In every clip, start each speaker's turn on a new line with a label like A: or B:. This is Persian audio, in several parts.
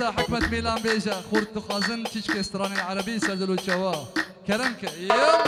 A: بيجا حكمة ميلان بيجا خورت تخازن تيج كستران العربي سجلوا الشوا كرمك يلا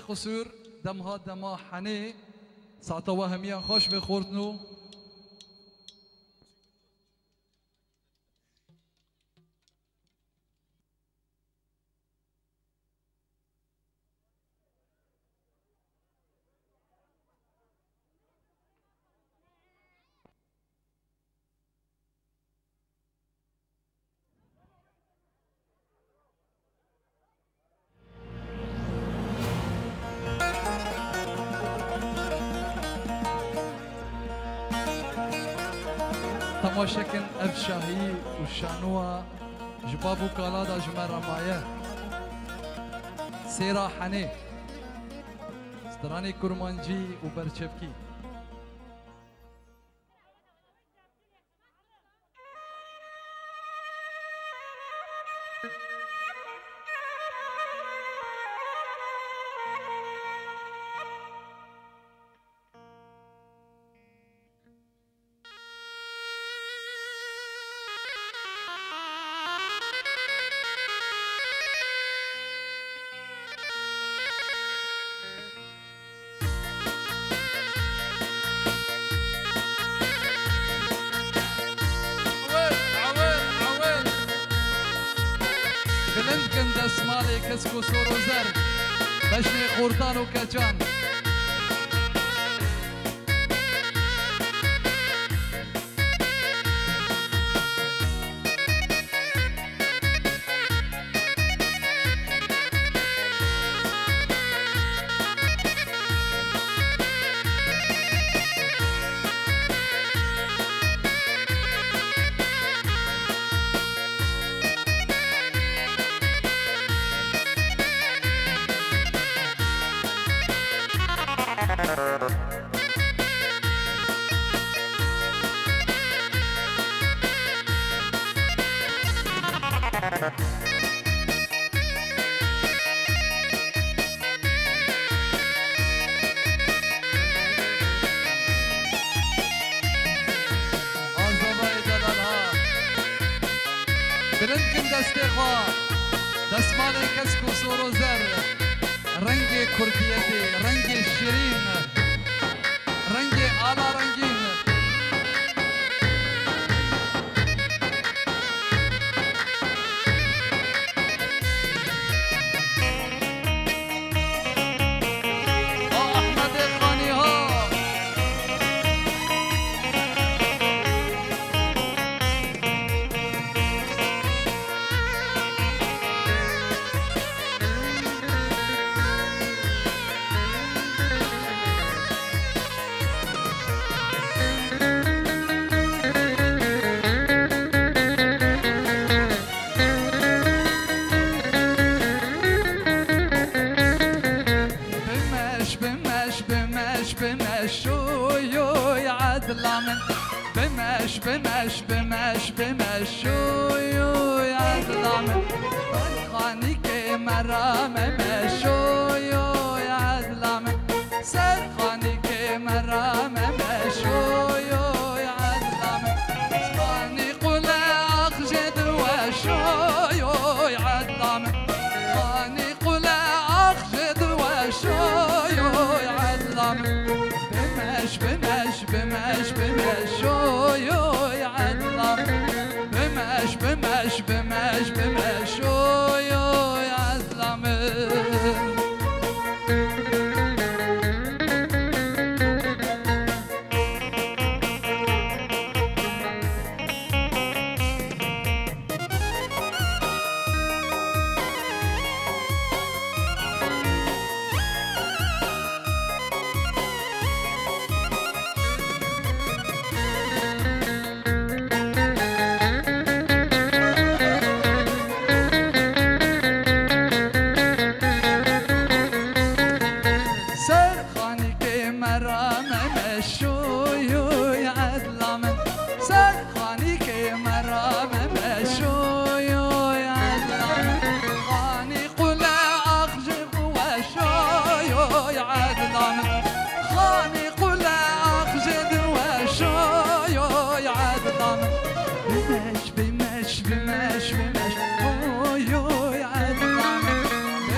A: قصور دمها دما حني ساعتا وهميان خوش بخورتنو تماشكن اف شاهي وشانوا جبابو كالادا جمرة مايه سيرا حني ستراني كرمانجي وبرچفكي بلندكن دسمالي كسكو سورو زر بشني خورتان وكجان بلندكن دستيخوا دسمالي كسكو سورو زر رنگي كرديتي رنگي شيرين رنگي آلا رنگين أحمد خاني ها بمش بمش بمش بمش شويو يا ظلام خاني كي مرام مشويو يا ظلام سر خاني كي مرام مشويو يا ظلام خاني قلا اخجد وشويو يا ظلام خاني قلا اخجد وشويو يا ظلام بمش بمش بمش بمش شويو يا ظلام بمش بمش بمش بمش شويو يا ظلام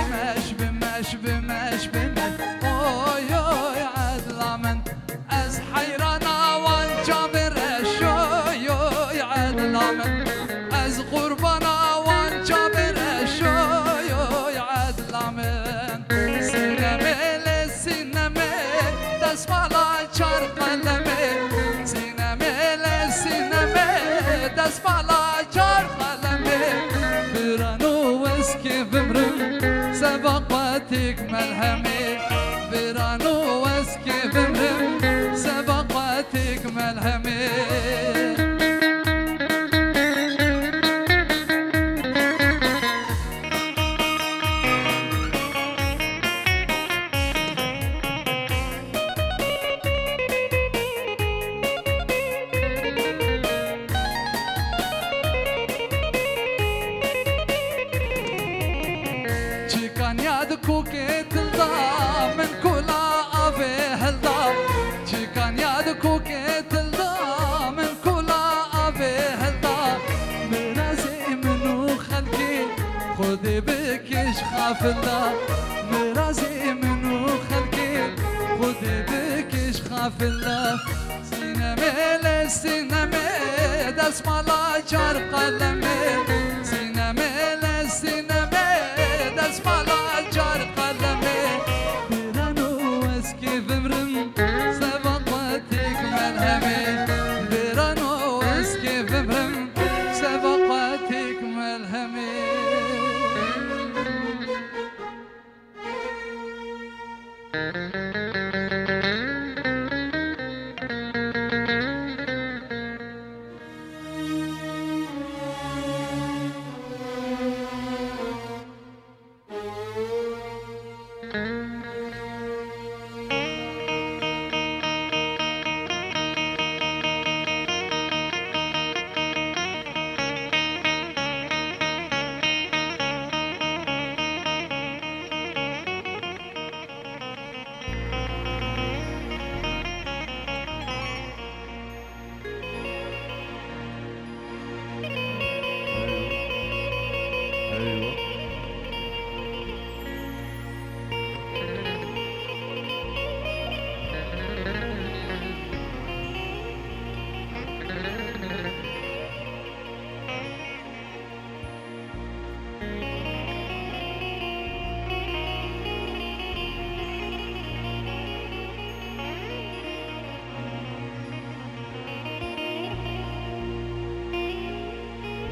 A: بمش بمش بمش دست بالا چار قلمه برانو اسکی بمرم سباقاتك ملهمه برانو اسکی بمرم سباقاتك ملهمه كوكيت الضا من كولا أبي هالضا شي كان ياد كوكيت الضا من كولا أبي هالضا مرازي منو خلقي خذي بكيش خاف الله مرازي منو خلقي خذي بكيش خاف الله سينامي لسينامي دس مالا جار قلمي سينامي لسينامي دس مالا جار قلمي برانو اسكي بمرم سباقاتك ملهمي برانو اسكي بمرم سباقاتك ملهمي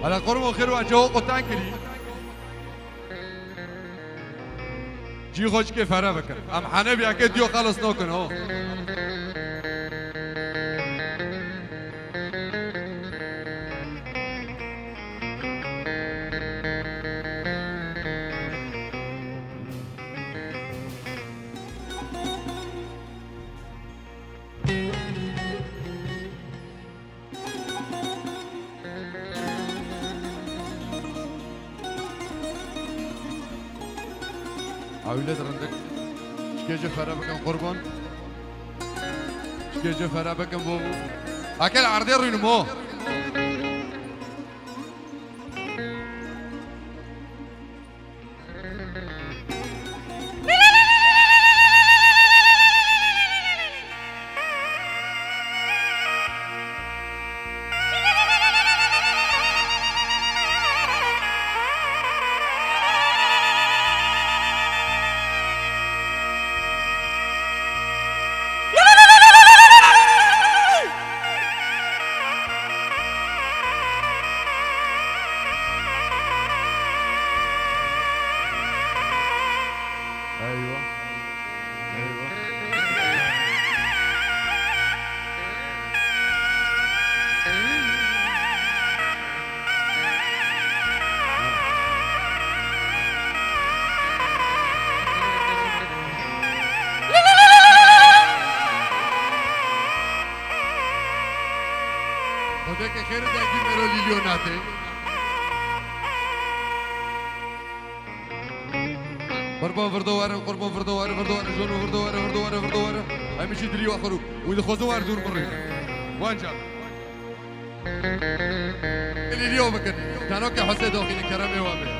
A: على قرب خير وجهه قطعن كلي جي خوش كيف فرا بكر ام حنبي اكيد ديو خلص نوكن هو أولاد رندك شكيجة فرابكم قربان شكيجة فرابكم بوبو أكل عرضي رينمو خدا که خیر دادی مرا لیلیوناته قربان فردواره قربان فردواره فردواره جون فردواره فردواره فردواره همیشه دلیو آخرو وید خوزوار دور مري وانجا لیلیو بکن تنو که حسه داخل کرمه وامه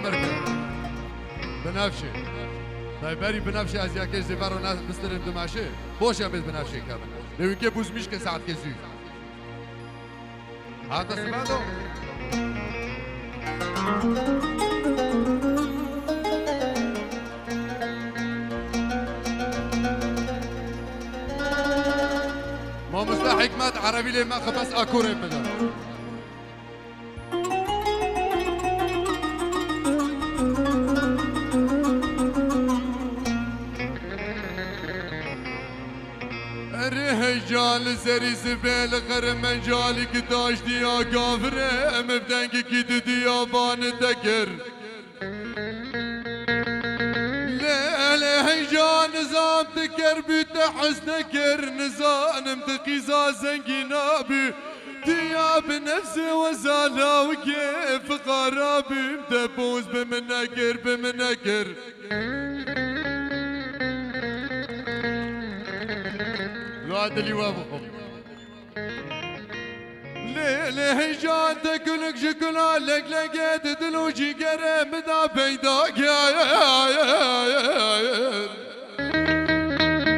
A: مركب بنفشه طيب بنفشه از یکی زیور رو بسترم دماشه باش هم بنفشه کامل نوین که بوز میش که ساعت که زیو حتی سمعتو ما مصلح حكمات عربي لي ما خبص اكوري بدا رجال سري سبيل غرم جالك داش ديا قافره مبدنك كيد ديا بان تكر هيجان نظام تكر بيت حسن كر نظام تقيزا زنقنا بي دياب نفسي وزالا وكيف قرابي مدبوز بمنكر الوعد اللي وافقهم ليه هيجان تقولك شكلا لك لقيت دلوجي قريب دا بيداك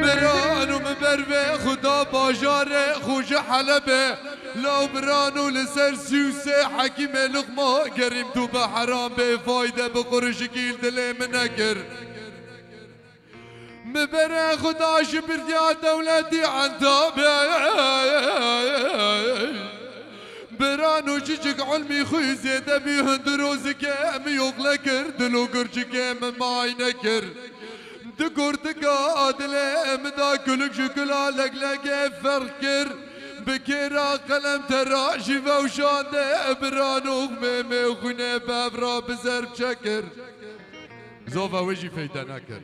A: برانو مبربي خدا باجاري خوش حلبي لو برانو لسر سوسي حكيم لقما قريم تو بحرام بفايدة بقرش كيل دلي منكر مبرا خدا شبرت يا دولتي عن تابع برانو جيجك علمي خوي زيدا بيهندروز كام يغلكر دلو قرش كام معي نكر دكور تقاد مدا كلك شكلا لك لك فركر بكيرا قلم تراشي وشان برانو ميمي وخنا بابرا بزرب شكر زوفا وجي فيدا نكر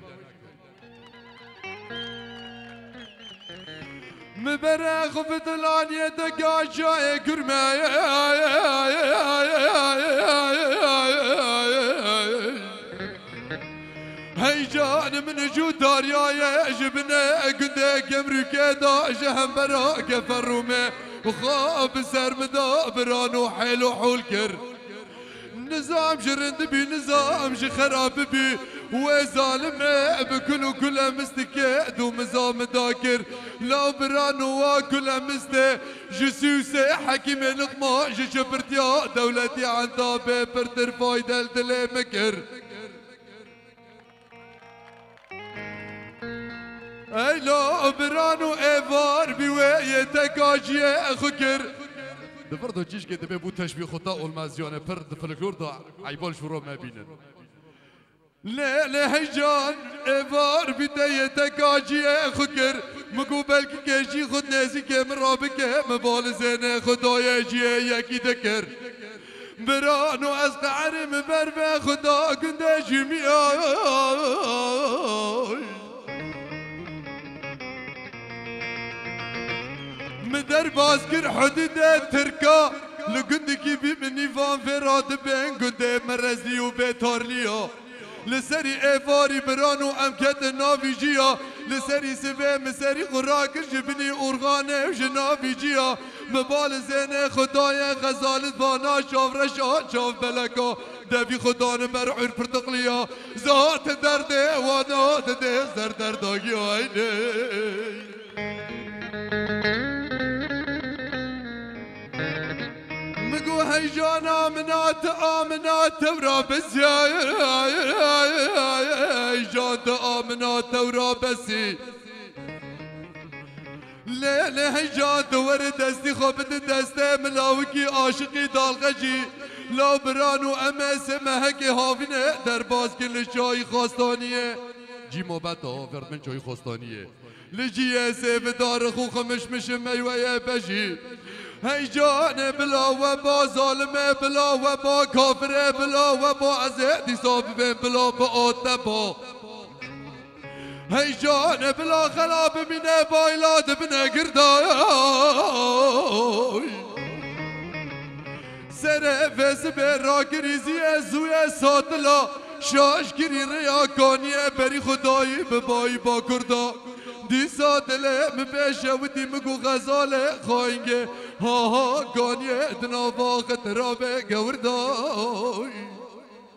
A: مبرا خفت الانية دقاشا كرما هيجان من جودار يا جبنا قدك امريكا داش هم براك فرومه وخاب سر مدا برانو حلو حولكر نظام جرند بي نظام خراب بي وظالمه بكل مستكيد ومزام داكر لا برانو وكل مست جسوسي حكيم نقما جبرت يا دولتي عن طابه برتر فايدة الدلي مكر اي لا برانو ايفار بوية تكاجيه خكر دفردو چیش که دبه بود تشبیه خدا اولمازیانه پر دفلکلور دا عیبال شروع مبینن لا هیجان ایوار بیده تکاجیه خود کر مگو بلکی کشی خود نزی که من رابه که مبال زنه خدای جیه یکی دکر برانو از قعر مبر به خدا گنده جمی مدر بازكر حدود تركا لقندكي بي مني فان فراد بين قند مرزي وبيتارليا لسري ايفاري برانو امكت نافيجيا لسري سبي مسري قراكر جبني اورغانه وجنافيجيا مبال زينه خدايا غزالت فانا شاف رشا شاف بلكا دبي خدان مرعور برتقليا زات درد وانا دده زر درداغي عيني مقو هيجان آمنات ورابسي هيجان آمنات ورابسي لا هيجان دور دستي خبت دسته ملاوكي عاشقي دالغجي لا برانو امس مهكي هاوينه درباز كل شاي خواستانيه جي موبتا فرد من شاي خواستانيه لجي سيف دار خو خمش ميوه بجي هيجان بلا وبا ظالمه بلا وبا كافره بلا وبا عزيزي صافي بلا بأوتبا هيجان بلا خلاب من بايلاد بن قرداي سرفس برا كريزي ازويا ساتلا شاش كري رياكانيه بري خداي بباي با كردا دي ساتله مبيشه ودي مگو غزاله خاينگه ها گانيه دنا واقت رابه گورداي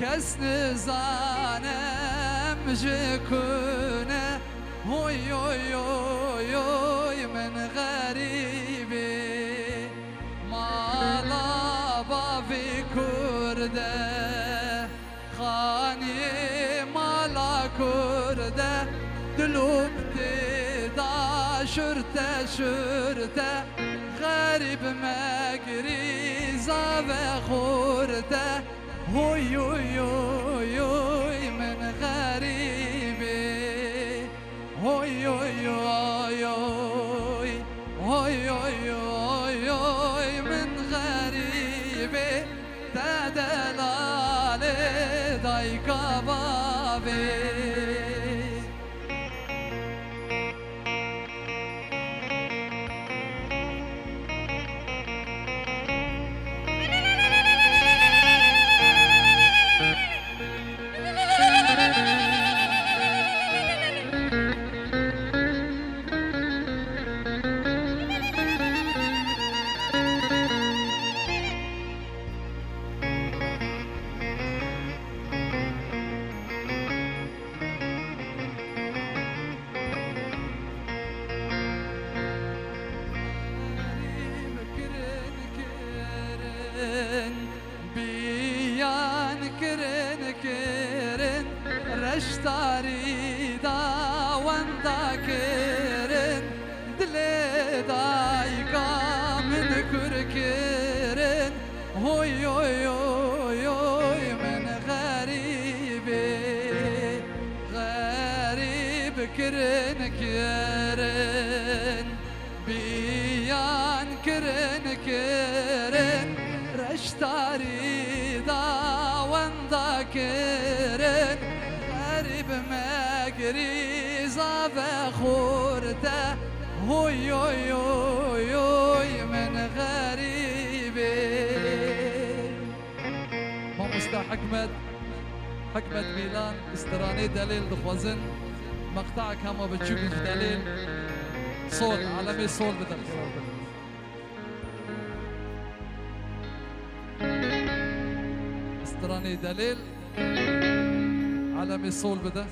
B: كس نزانم جكونه هوي هوي هوي من غريبي مالا بافي كرده خاني مالا كرده دلوبتي دا شرته شرته غريب مقريزا وخورته هوي هوي هوي من غريبي هوي هوي هوي هوي هوي هوي من غريبي تدلالي دايكا بابي بيان كرن كرن رشتاري دا وندا كرن دلي دايقا من كركرن هوي هوي هوي من غريبي غريب كرن كرن بيان كرن كرن رشتاري دا وندا كرن غريب مقريزا بخورته هوي هوي هوي من غريبي ماموستا حكمت ميلان استراني دليل دخوزن مقطعك هما بتشوف دليل صول عالمي صول بدل استراني دليل عالمي صول بده